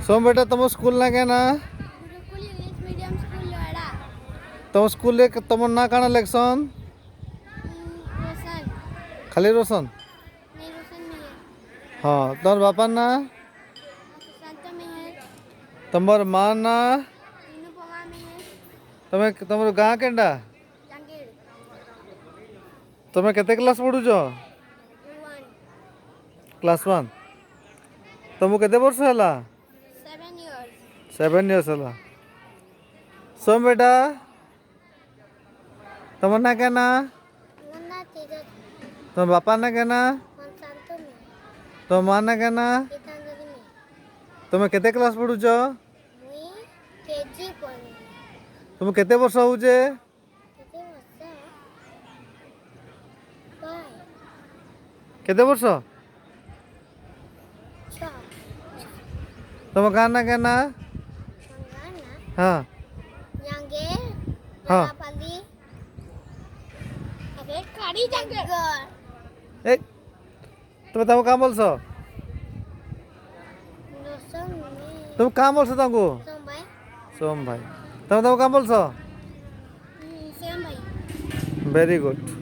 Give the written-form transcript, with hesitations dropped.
सोम बेटा तुम स्कूल ना क्या ना गुरुकुल इंग्लिश मीडियम स्कूल लोड़ा तुम स्कूल तुम ना काना लेक्सन रोशन खाली रोशन नहीं रोशन मेहर हाँ तुम्हार बापा ना सुशांत मेहर तुम्हार माँ ना अनुपमा मेहर तुम्हें तुम्हारे गाँ केंडा जंगीर तुम्हें केते क्लास पढ़ुच वन क्लास 1 तुमको केते वर्ष है 7 years 7 years है सोम बेटा तुम ना क्या ना नन्ना तेजस तुम बापा ना क्या ना मनशांत मेहर तुम माँ ना क्या ना गीतांजलि मेहर तुम्हें केते क्लास पढ़ुच मुई केजी पढ़ी तुम केते वर्ष होचे केते वर्ष 5 केते वर्ष 6 तुम गाँ ना क्या ना संगाना हाँ जंगीर हाँ नागापल्ली अरे खाड़ी जंगीर ए तुम कहाँ बोलছো रोशन मेहर तुम कहाँ बोलছো तुमको सोम भाई सोम भाई तुम कहाँ बोलছো श्याम भाई वेरी गुड